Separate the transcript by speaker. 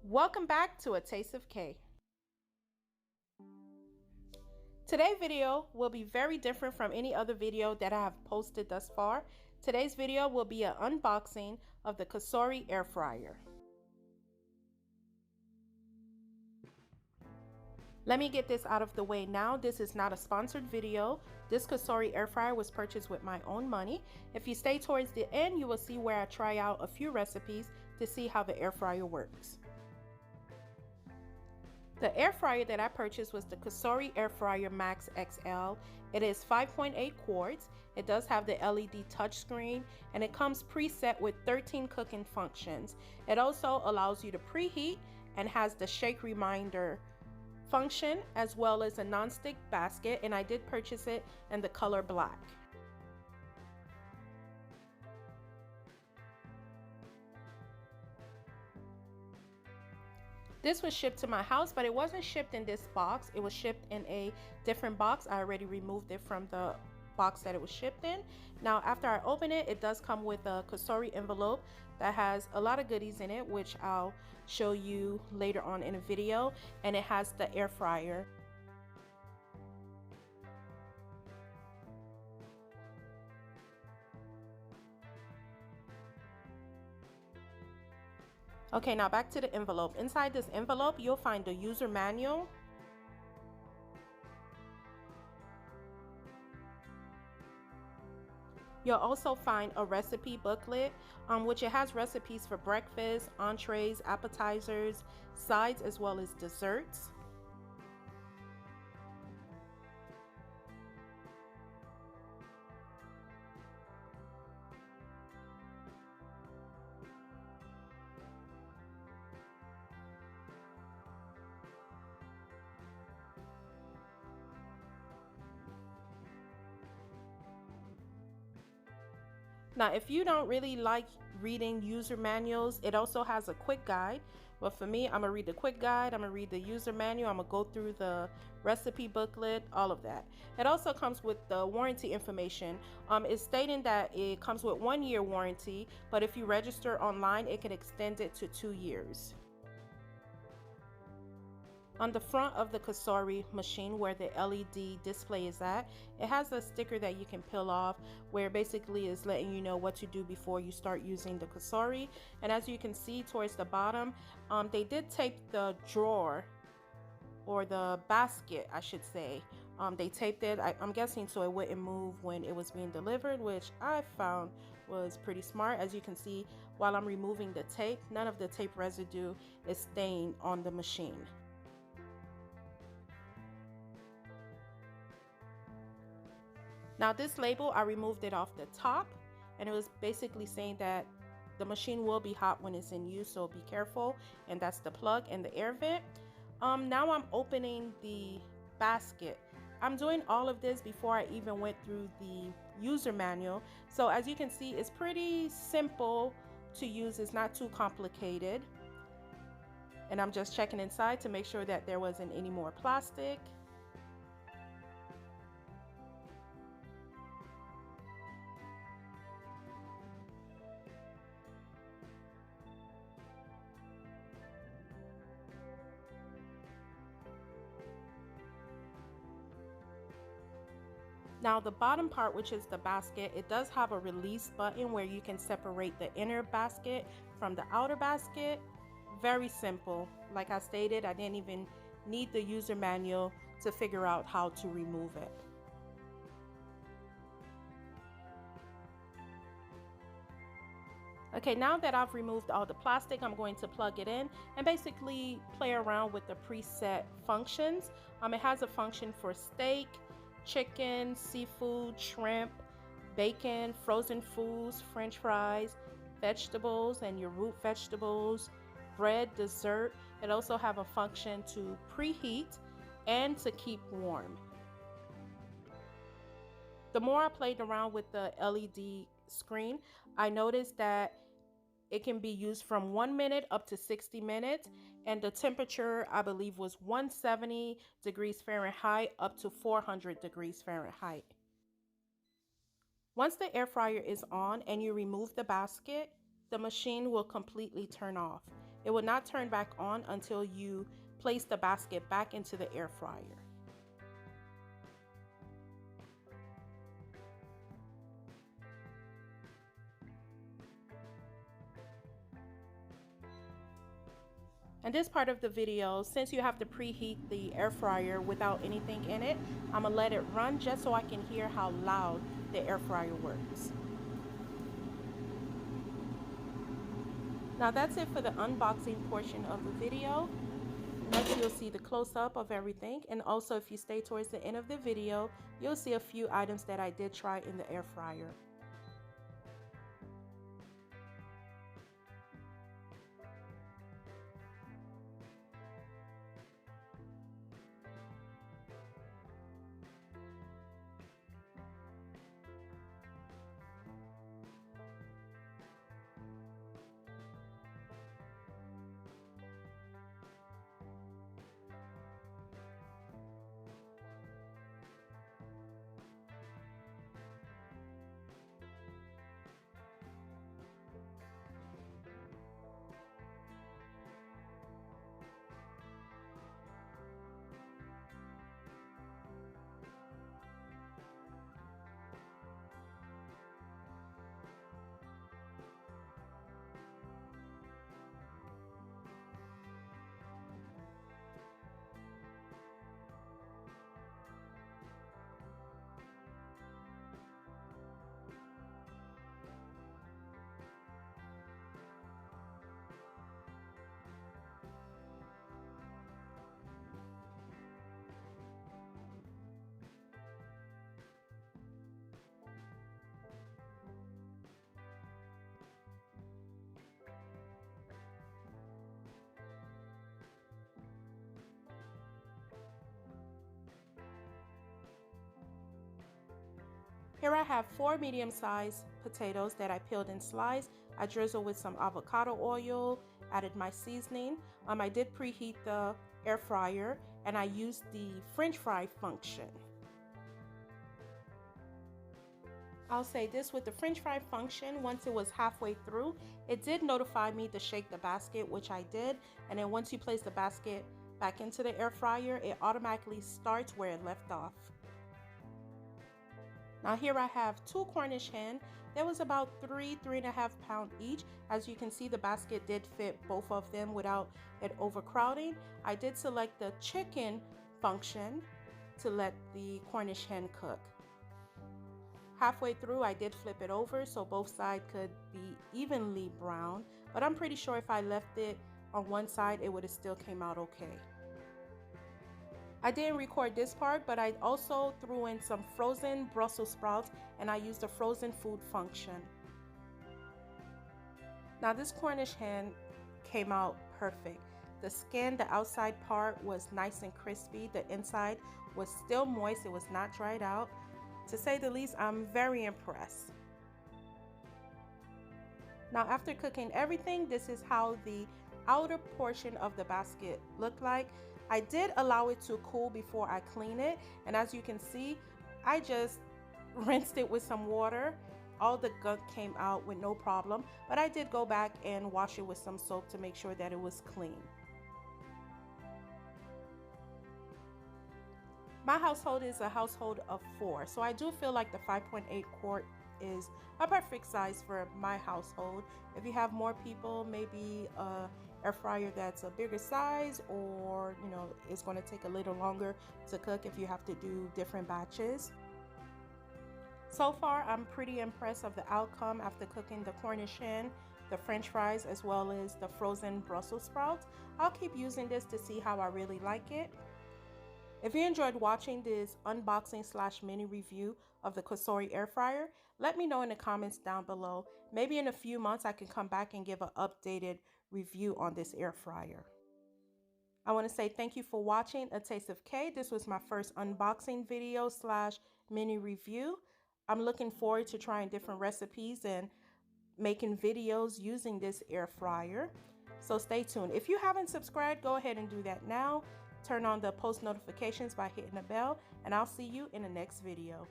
Speaker 1: Welcome back to A Taste of K. Today's video will be very different from any other video that I have posted thus far. Today's video will be an unboxing of the Cosori air fryer. Let me get this out of the way now. This is not a sponsored video. This Cosori air fryer was purchased with my own money. If you stay towards the end, you will see where I try out a few recipes to see how the air fryer works. The air fryer that I purchased was the Cosori Air Fryer Max XL. It is 5.8 quarts. It does have the LED touchscreen and it comes preset with 13 cooking functions. It also allows you to preheat and has the shake reminder function as well as a non-stick basket, and I did purchase it in the color black. This was shipped to my house, but it wasn't shipped in this box. It was shipped in a different box. I already removed it from the box that it was shipped in. Now, after I open it, it does come with a Cosori envelope that has a lot of goodies in it, which I'll show you later on in a video. And it has the air fryer. Okay, now back to the envelope. Inside this envelope, you'll find the user manual. You'll also find a recipe booklet, which it has recipes for breakfast, entrees, appetizers, sides, as well as desserts. Now, if you don't really like reading user manuals, it also has a quick guide. But for me, I'm gonna read the quick guide, I'm gonna read the user manual, I'm gonna go through the recipe booklet, all of that. It also comes with the warranty information. It's stating that it comes with 1 year warranty, but if you register online, it can extend it to 2 years. On the front of the Cosori machine where the LED display is at, it has a sticker that you can peel off where basically is letting you know what to do before you start using the Cosori. And as you can see towards the bottom, they did tape the drawer, or the basket I should say. They taped it, I'm guessing so it wouldn't move when it was being delivered, which I found was pretty smart. As you can see, while I'm removing the tape, none of the tape residue is staying on the machine. Now this label, I removed it off the top, and it was basically saying that the machine will be hot when it's in use, so be careful. And that's the plug and the air vent. Now I'm opening the basket. I'm doing all of this before I even went through the user manual. So as you can see, it's pretty simple to use. It's not too complicated. And I'm just checking inside to make sure that there wasn't any more plastic. Now the bottom part, which is the basket, it does have a release button where you can separate the inner basket from the outer basket. Very simple. Like I stated, I didn't even need the user manual to figure out how to remove it. Okay, now that I've removed all the plastic, I'm going to plug it in and basically play around with the preset functions. It has a function for steak, chicken, seafood, shrimp, bacon, frozen foods, french fries, vegetables and your root vegetables, bread, dessert. It also have a function to preheat and to keep warm. The more I played around with the LED screen, I noticed that it can be used from 1 minute up to 60 minutes, and the temperature I believe was 170 degrees Fahrenheit up to 400 degrees Fahrenheit. Once the air fryer is on and you remove the basket, the machine will completely turn off. It will not turn back on until you place the basket back into the air fryer. In this part of the video, since you have to preheat the air fryer without anything in it, I'm gonna let it run just so I can hear how loud the air fryer works. Now that's it for the unboxing portion of the video. Next, you'll see the close-up of everything, and also if you stay towards the end of the video, you'll see a few items that I did try in the air fryer. Here I have 4 medium-sized potatoes that I peeled and sliced. I drizzled with some avocado oil, added my seasoning. I did preheat the air fryer and I used the French fry function. I'll say this, with the French fry function, once it was halfway through, it did notify me to shake the basket, which I did. And then once you place the basket back into the air fryer, it automatically starts where it left off. Now here I have 2 Cornish hen. That was about 3.5 pounds each. As you can see, the basket did fit both of them without it overcrowding. I did select the chicken function to let the Cornish hen cook. Halfway through, I did flip it over so both sides could be evenly brown, but I'm pretty sure if I left it on one side, it would have still came out okay. I didn't record this part, but I also threw in some frozen Brussels sprouts and I used the frozen food function. Now this Cornish hen came out perfect. The skin, the outside part was nice and crispy. The inside was still moist. It was not dried out. To say the least, I'm very impressed. Now after cooking everything, this is how the outer portion of the basket looked like. I did allow it to cool before I clean it, and as you can see, I just rinsed it with some water. All the gunk came out with no problem, but I did go back and wash it with some soap to make sure that it was clean. My household is a household of 4, so I do feel like the 5.8 quart is a perfect size for my household. If you have more people, maybe air fryer that's a bigger size, or it's going to take a little longer to cook if you have to do different batches. So far, I'm pretty impressed of the outcome after cooking the Cornish hen, the French fries, as well as the frozen Brussels sprouts. I'll keep using this to see how I really like it. If you enjoyed watching this unboxing / mini review of the Cosori air fryer, let me know in the comments down below. Maybe in a few months I can come back and give an updated review on this air fryer. I want to say thank you for watching A Taste of K. This was my first unboxing video / mini review. I'm looking forward to trying different recipes and making videos using this air fryer. So stay tuned. If you haven't subscribed, go ahead and do that now. Turn on the post notifications by hitting the bell, and I'll see you in the next video.